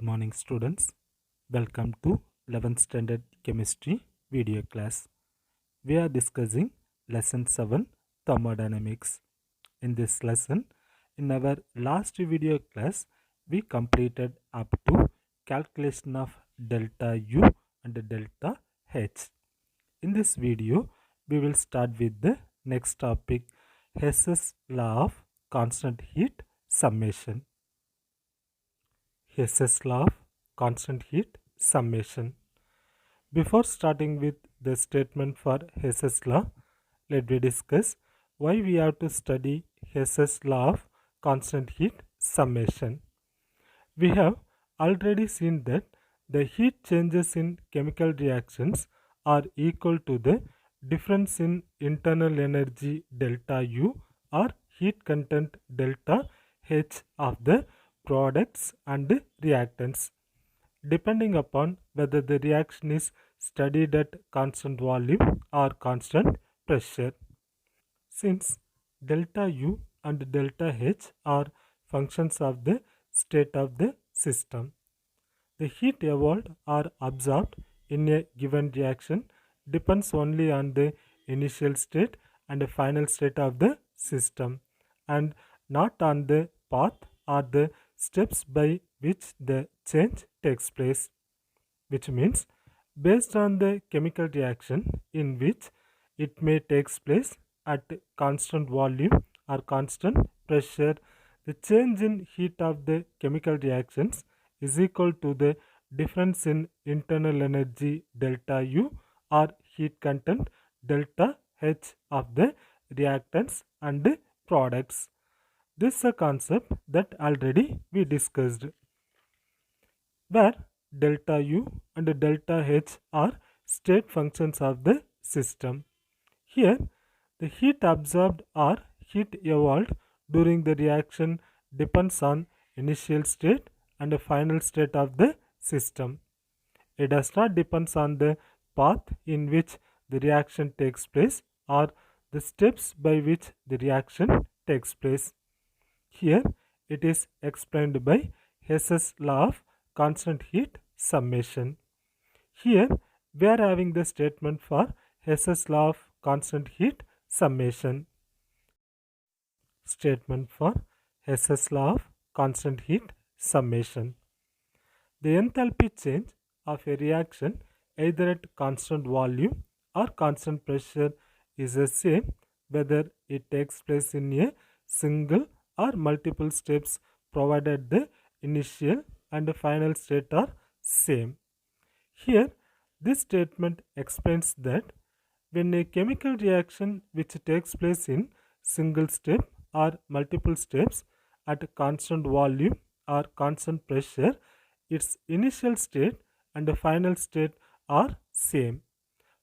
morning, students. Welcome to 11th Standard Chemistry video class. We are discussing Lesson 7 Thermodynamics. In this lesson, in our last video class, we completed up to calculation of delta U and delta H. In this video, we will start with the next topic, Hess's law of constant heat summation. Hess's law of constant heat summation. Before starting with the statement for Hess's law, let me discuss why we have to study Hess's law of constant heat summation. We have already seen that the heat changes in chemical reactions are equal to the difference in internal energy delta U or heat content delta H of the products and reactants, depending upon whether the reaction is studied at constant volume or constant pressure. Since delta U and delta H are functions of the state of the system, the heat evolved or absorbed in a given reaction depends only on the initial state and the final state of the system, and not on the path or the steps by which the change takes place, which means based on the chemical reaction in which it may takes place at constant volume or constant pressure, the change in heat of the chemical reactions is equal to the difference in internal energy delta U or heat content delta H of the reactants and products. This is a concept that already we discussed, where delta U and delta H are state functions of the system. Here, the heat absorbed or heat evolved during the reaction depends on initial state and the final state of the system. It does not depend on the path in which the reaction takes place or the steps by which the reaction takes place. Here, it is explained by Hess's law of constant heat summation. Here, we are having the statement for Hess's law of constant heat summation. Statement for Hess's law of constant heat summation. The enthalpy change of a reaction either at constant volume or constant pressure is the same whether it takes place in a single or multiple steps, provided the initial and the final state are same. Here, this statement explains that when a chemical reaction which takes place in single step or multiple steps at constant volume or constant pressure, its initial state and the final state are same.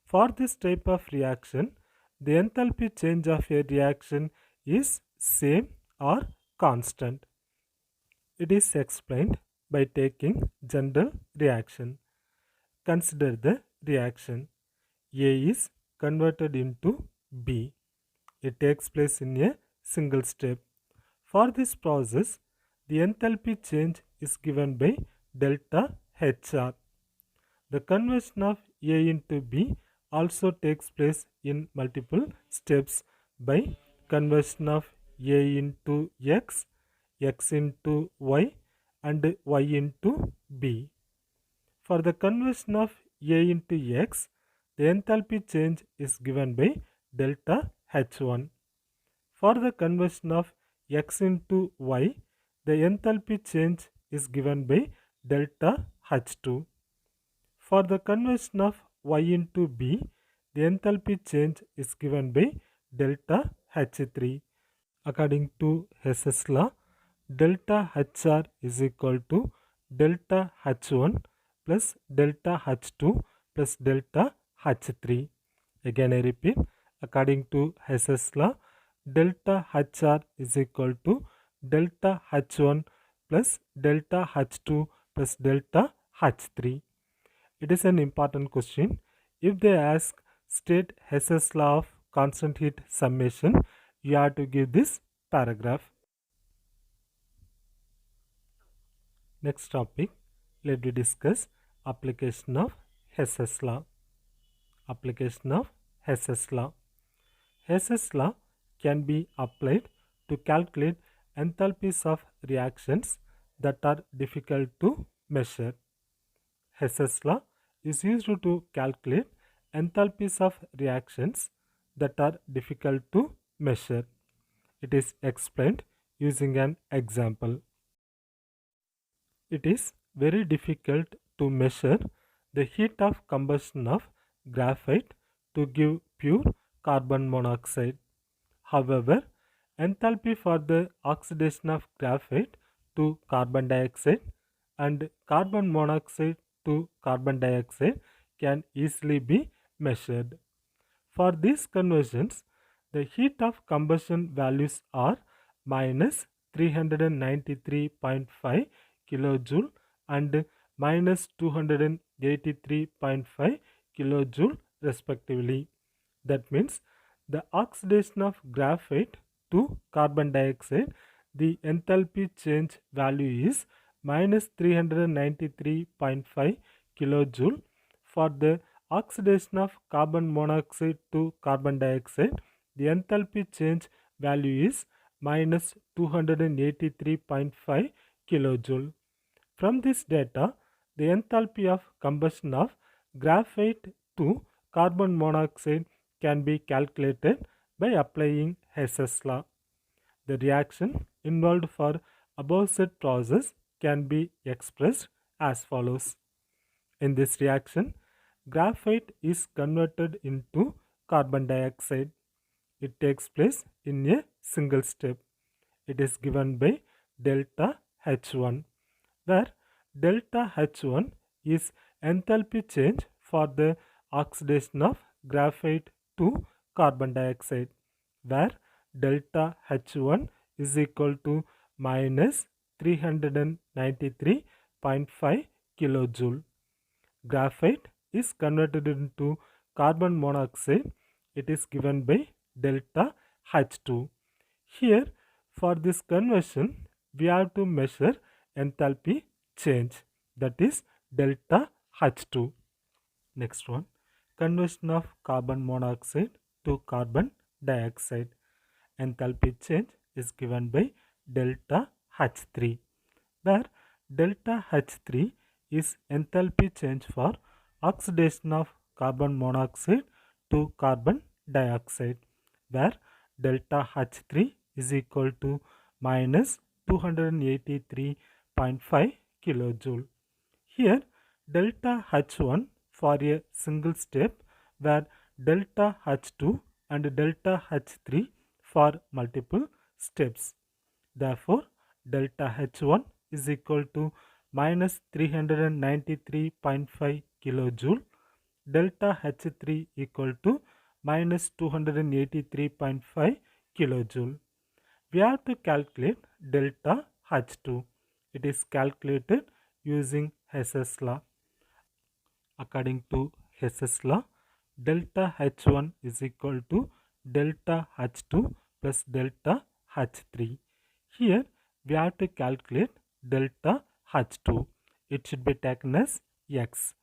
For this type of reaction, the enthalpy change of a reaction is same or constant. It is explained by taking general reaction. Consider the reaction. A is converted into B. It takes place in a single step. For this process, the enthalpy change is given by delta HR. The conversion of A into B also takes place in multiple steps by conversion of A into X, X into Y, and Y into B. For the conversion of A into X, the enthalpy change is given by delta H1. For the conversion of X into Y, the enthalpy change is given by delta H2. For the conversion of Y into B, the enthalpy change is given by delta H3. According to Hess's law, delta HR is equal to delta H1 plus delta H2 plus delta H3. Again I repeat, according to Hess's law, delta HR is equal to delta H1 plus delta H2 plus delta H3. It is an important question. If they ask state Hess's law of constant heat summation, you have to give this paragraph. Next topic, let me discuss application of Hess's law. Application of Hess's law. Hess's law can be applied to calculate enthalpies of reactions that are difficult to measure. Hess's law is used to calculate enthalpies of reactions that are difficult to measure. It is explained using an example. It is very difficult to measure the heat of combustion of graphite to give pure carbon monoxide. However, enthalpy for the oxidation of graphite to carbon dioxide and carbon monoxide to carbon dioxide can easily be measured. For these conversions, the heat of combustion values are minus 393.5 kilojoule and minus 283.5 kilojoule respectively. That means the oxidation of graphite to carbon dioxide, the enthalpy change value is minus 393.5 kilojoule. For the oxidation of carbon monoxide to carbon dioxide, the enthalpy change value is minus 283.5 kilojoule. From this data, the enthalpy of combustion of graphite to carbon monoxide can be calculated by applying Hess's law. The reaction involved for above said process can be expressed as follows. In this reaction, graphite is converted into carbon dioxide. It takes place in a single step. It is given by delta H1, where delta H1 is enthalpy change for the oxidation of graphite to carbon dioxide, where delta H1 is equal to minus 393.5 kilojoule. Graphite is converted into carbon monoxide. It is given by delta H2. Here, for this conversion, we have to measure enthalpy change, that is delta H2. Next one, conversion of carbon monoxide to carbon dioxide. Enthalpy change is given by delta H3, where delta H3 is enthalpy change for oxidation of carbon monoxide to carbon dioxide, where delta H3 is equal to minus 283.5 kilojoule. Here, delta H1 for a single step, where delta H2 and delta H3 for multiple steps. Therefore, delta H1 is equal to minus 393.5 kilojoule, delta H3 equal to minus 283.5 kilojoule. We have to calculate delta H2. It is calculated using Hess's law. According to Hess's law, delta H1 is equal to delta H2 plus delta H3. Here we have to calculate delta H2. It should be taken as X.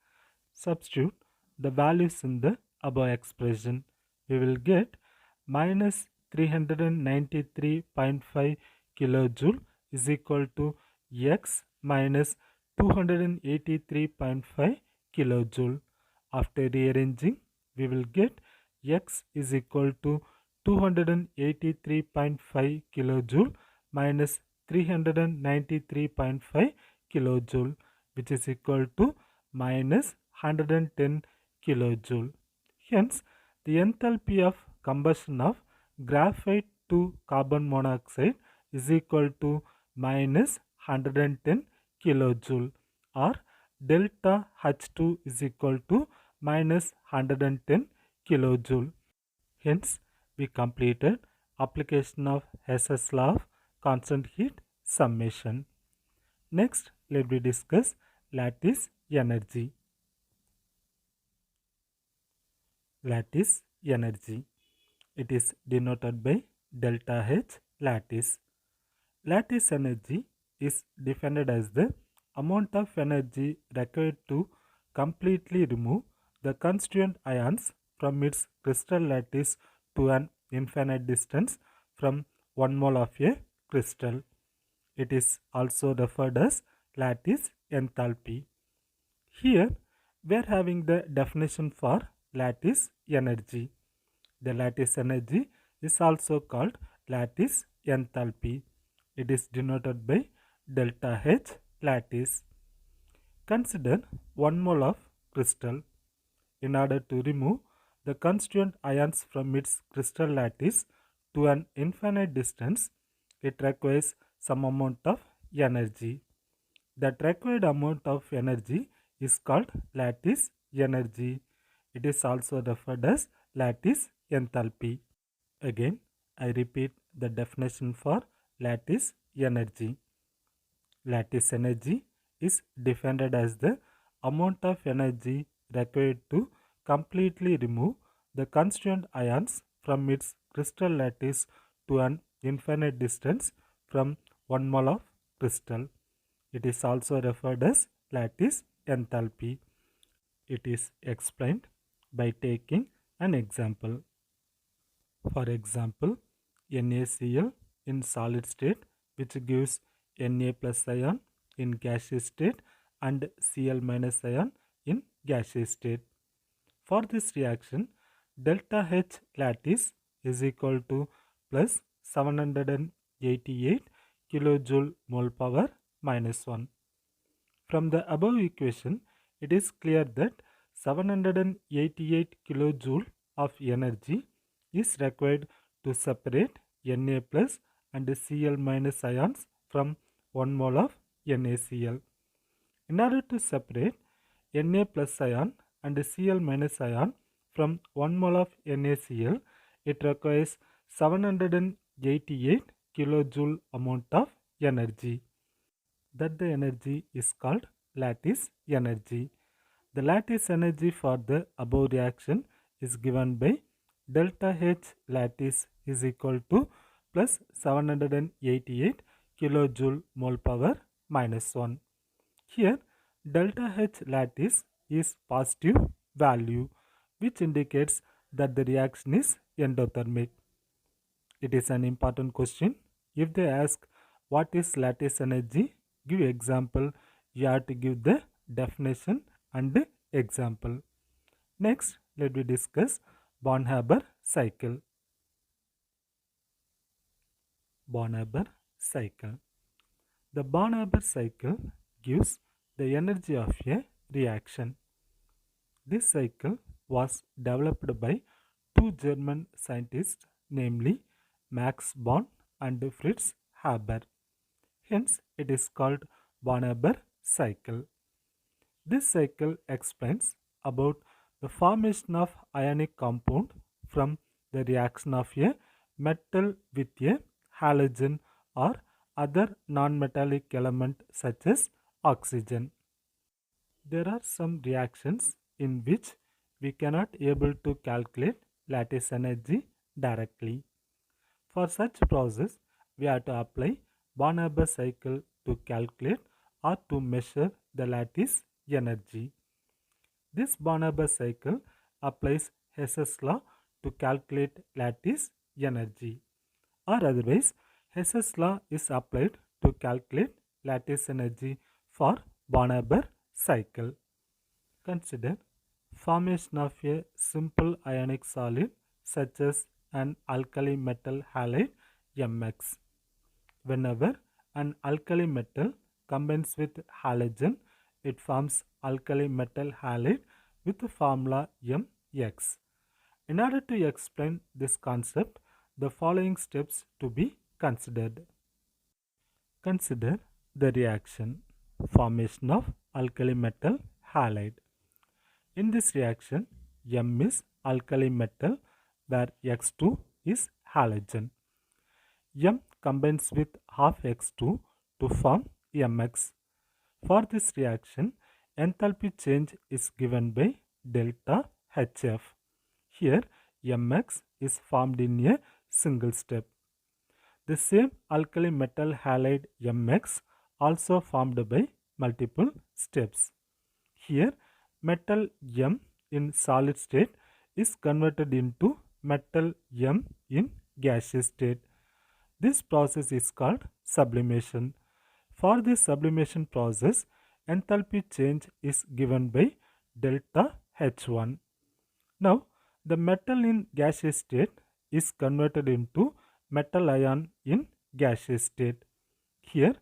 Substitute the values in the above expression. We will get minus 393.5 kilojoule is equal to X minus 283.5 kilojoule. After rearranging, we will get X is equal to 283.5 kilojoule minus 393.5 kilojoule, which is equal to minus 110 kilojoule. Hence, the enthalpy of combustion of graphite to carbon monoxide is equal to minus 110 kilojoule, or delta H2 is equal to minus 110 kilojoule. Hence, we completed application of Hess's law of constant heat summation. Next, let me discuss lattice energy. Lattice energy. It is denoted by delta H lattice. Lattice energy is defined as the amount of energy required to completely remove the constituent ions from its crystal lattice to an infinite distance from 1 mole of a crystal. It is also referred as lattice enthalpy. Here we are having the definition for lattice energy. The lattice energy is also called lattice enthalpy. It is denoted by delta H lattice. Consider 1 mole of crystal. In order to remove the constituent ions from its crystal lattice to an infinite distance, it requires some amount of energy. That required amount of energy is called lattice energy. It is also referred as lattice enthalpy. Again, I repeat the definition for lattice energy. Lattice energy is defined as the amount of energy required to completely remove the constituent ions from its crystal lattice to an infinite distance from 1 mole of crystal. It is also referred as lattice enthalpy. It is explained by taking an example. For example, NaCl in solid state, which gives Na plus ion in gaseous state and Cl minus ion in gaseous state. For this reaction, delta H lattice is equal to plus 788 kilojoule mole power minus 1. From the above equation, it is clear that 788 kilojoule of energy is required to separate Na plus and Cl minus ions from 1 mole of NaCl. In order to separate Na plus ion and Cl minus ion from 1 mole of NaCl, it requires 788 kilojoule amount of energy. That the energy is called lattice energy. The lattice energy for the above reaction is given by delta H lattice is equal to plus 788 kilojoule mole power minus 1. Here delta H lattice is positive value, which indicates that the reaction is endothermic. It is an important question. If they ask what is lattice energy, give example. You have to give the definition and example. Next, let me discuss Born-Haber cycle. Born-Haber cycle. The Born-Haber cycle gives the energy of a reaction. This cycle was developed by two German scientists, namely Max Born and Fritz Haber. Hence, it is called Born-Haber cycle. This cycle explains about the formation of ionic compound from the reaction of a metal with a halogen or other non-metallic element such as oxygen. There are some reactions in which we cannot able to calculate lattice energy directly. For such process, we have to apply Born-Haber cycle to calculate or to measure the lattice energy. This Born-Haber cycle applies Hess's law to calculate lattice energy, or otherwise Hess's law is applied to calculate lattice energy for Born-Haber cycle. Consider formation of a simple ionic solid such as an alkali metal halide Mx. Whenever an alkali metal combines with halogen, it forms alkali metal halide with the formula Mx. In order to explain this concept, the following steps to be considered. Consider the reaction. Formation of alkali metal halide. In this reaction, M is alkali metal where X2 is halogen. M combines with half X2 to form Mx. For this reaction, enthalpy change is given by delta HF. Here, Mx is formed in a single step. The same alkali metal halide Mx also formed by multiple steps. Here, metal M in solid state is converted into metal M in gaseous state. This process is called sublimation. For this sublimation process, enthalpy change is given by delta H1. Now, the metal in gaseous state is converted into metal ion in gaseous state. Here,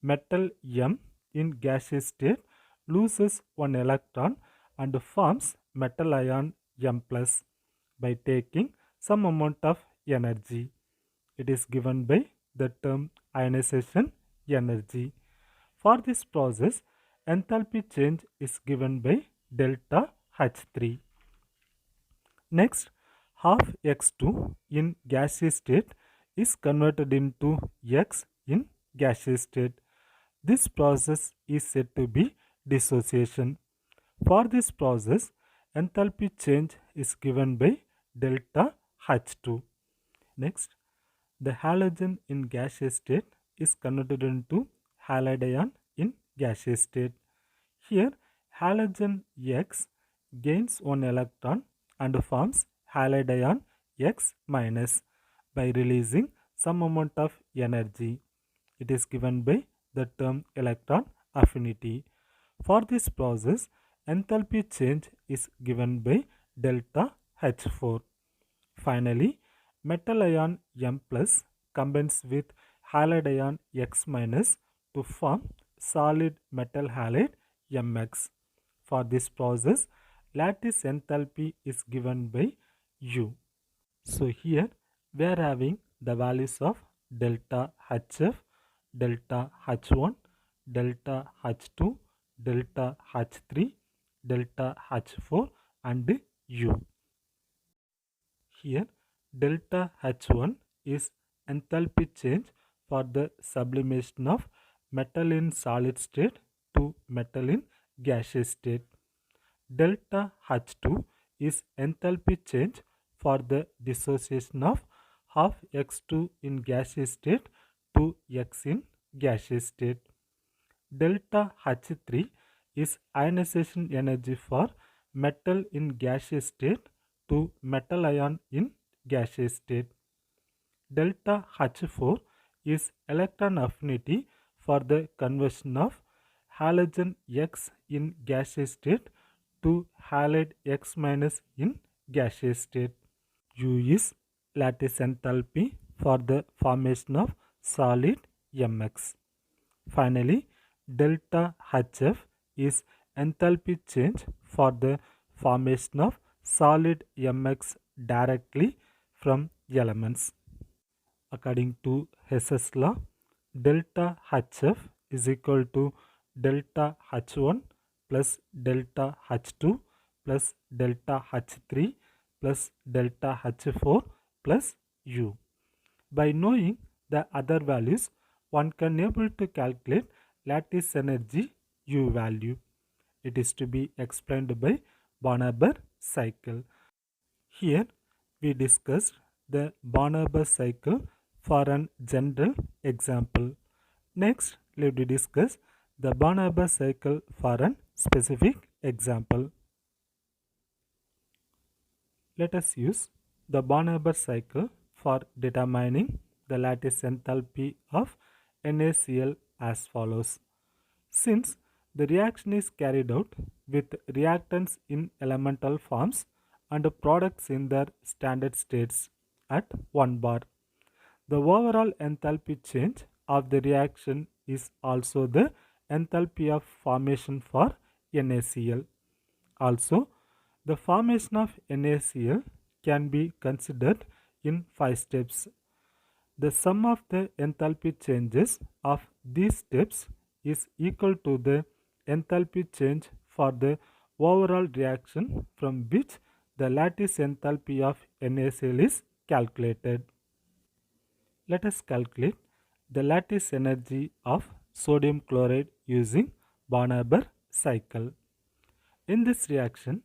metal M in gaseous state loses one electron and forms metal ion M plus by taking some amount of energy. It is given by the term ionization energy. For this process, enthalpy change is given by delta H3. Next, half X2 in gaseous state is converted into X in gaseous state. This process is said to be dissociation. For this process, enthalpy change is given by delta H2. Next, the halogen in gaseous state is converted into halide ion in gaseous state. Here, halogen X gains one electron and forms halide ion X minus by releasing some amount of energy. It is given by the term electron affinity. For this process, enthalpy change is given by delta H4. Finally, metal ion M plus combines with halide ion X minus to form solid metal halide Mx. For this process, lattice enthalpy is given by U. So here we are having the values of delta HF, delta H1, delta H2, delta H3, delta H4 and U. Here delta H1 is enthalpy change for the sublimation of metal in solid state to metal in gaseous state. Delta H2 is enthalpy change for the dissociation of half X2 in gaseous state to X in gaseous state. Delta H3 is ionization energy for metal in gaseous state to metal ion in gaseous state. Delta H4 is electron affinity for the conversion of halogen X in gaseous state to halide X minus in gaseous state. U is lattice enthalpy for the formation of solid Mx. Finally, delta HF is enthalpy change for the formation of solid Mx directly from elements. According to Hess's law, delta HF is equal to delta H1 plus delta H2 plus delta H3 plus delta H4 plus U. By knowing the other values, one can able to calculate lattice energy U value. It is to be explained by Barnard cycle. Here we discussed the Barnard cycle for an general example. Next, let us discuss the Barnard cycle for an specific example. Let us use the Barnard cycle for determining the lattice enthalpy of NaCl as follows. Since the reaction is carried out with reactants in elemental forms and products in their standard states at 1 bar, the overall enthalpy change of the reaction is also the enthalpy of formation for NaCl. Also, the formation of NaCl can be considered in 5 steps. The sum of the enthalpy changes of these steps is equal to the enthalpy change for the overall reaction from which the lattice enthalpy of NaCl is calculated. Let us calculate the lattice energy of sodium chloride using Barnard cycle. In this reaction,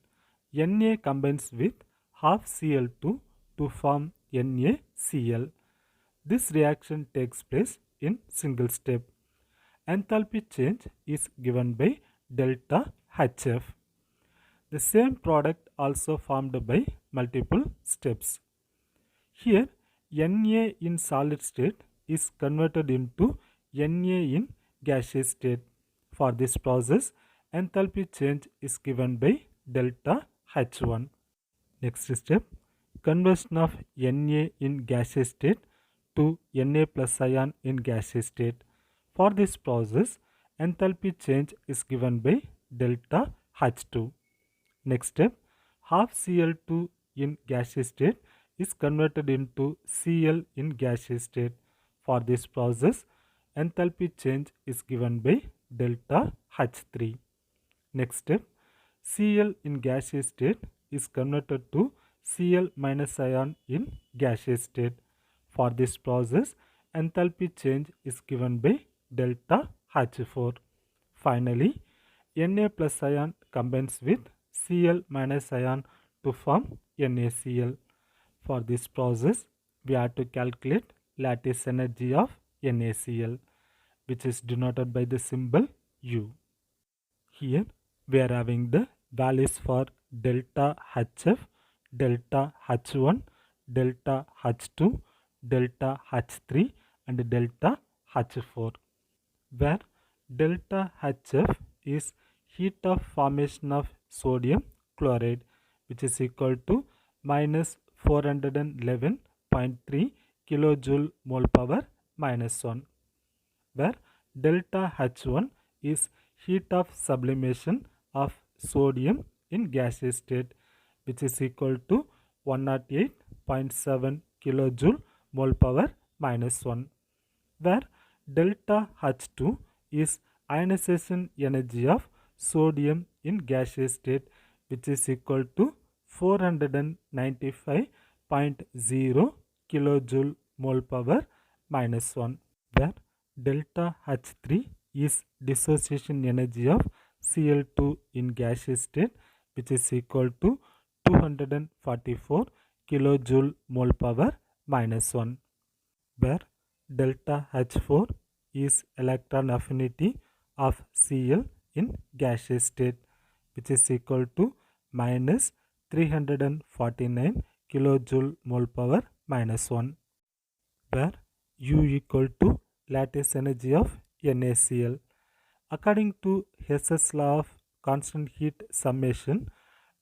Na combines with half Cl2 to form NaCl. This reaction takes place in single step. enthalpy change is given by delta HF. The same product also formed by multiple steps. Here, Na in solid state is converted into Na in gaseous state. For this process, enthalpy change is given by delta H1. Next step, conversion of Na in gaseous state to Na plus ion in gaseous state. For this process, enthalpy change is given by delta H2. Next step, half Cl2 in gaseous state is converted into Cl in gaseous state. For this process, enthalpy change is given by delta H3. Next step, Cl in gaseous state is converted to Cl minus ion in gaseous state. For this process, enthalpy change is given by delta H4. Finally, Na plus ion combines with Cl minus ion to form NaCl. For this process, we have to calculate lattice energy of NaCl, which is denoted by the symbol U. Here we are having the values for delta HF, delta H1, delta H2, delta H3 and delta H4, where delta HF is heat of formation of sodium chloride, which is equal to minus 411.3 kilojoule mole power minus 1, where delta H1 is heat of sublimation of sodium in gaseous state, which is equal to 108.7 kilojoule mole power minus 1, where delta H2 is ionization energy of sodium in gaseous state, which is equal to 495.0 kilojoule mole power minus 1, where delta H3 is dissociation energy of Cl2 in gaseous state, which is equal to 244 kilojoule mole power minus 1, where delta H4 is electron affinity of Cl in gaseous state, which is equal to minus 349 kilojoule mole power minus 1, where U equal to lattice energy of NaCl. According to Hess's law of constant heat summation,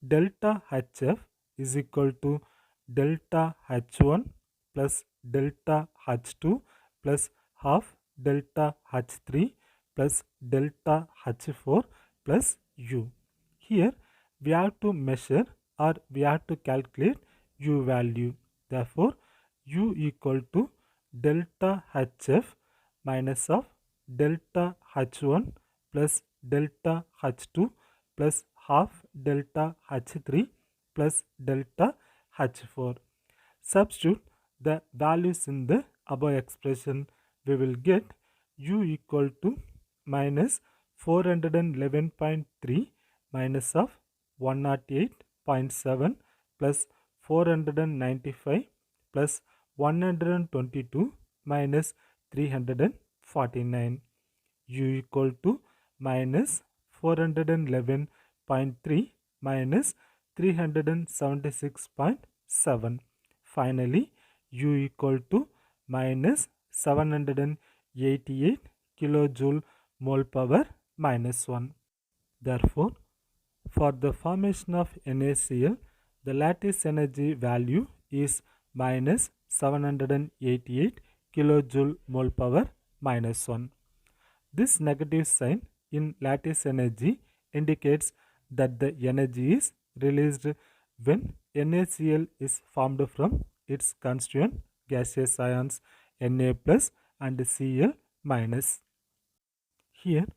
delta HF is equal to delta H1 plus delta H2 plus half delta H3 plus delta H4 plus U. Here we have to measure or we have to calculate U value. Therefore, U equal to delta HF minus of delta H1 plus delta H2 plus half delta H3 plus delta H4. Substitute the values in the above expression. We will get U equal to minus 411.3 minus of 108.7 plus 495 plus 122 minus 349. U equal to minus 411.3 minus 376.7. Finally, U equal to minus 788 kilojoule mole power minus 1. Therefore, for the formation of NaCl, the lattice energy value is minus 788 kilojoule mole power minus 1. This negative sign in lattice energy indicates that the energy is released when NaCl is formed from its constituent gaseous ions Na plus and Cl minus. Here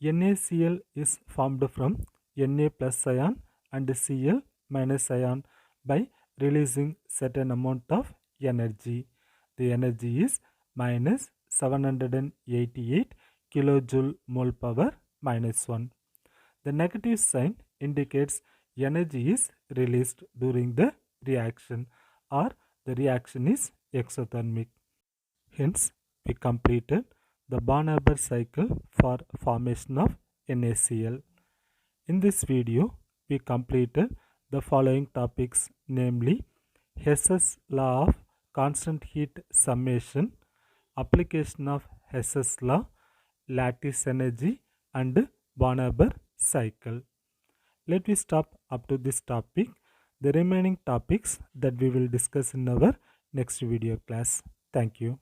NaCl is formed from Na plus ion and Cl minus ion by releasing certain amount of energy. The energy is minus 788 kilojoule mole power minus 1. The negative sign indicates energy is released during the reaction or the reaction is exothermic. Hence, we completed the Barnard cycle for formation of NaCl. In this video, we completed the following topics, namely Hess's law of constant heat summation, application of Hess's law, lattice energy, and Barnard cycle. Let me stop up to this topic. The remaining topics that we will discuss in our next video class. Thank you.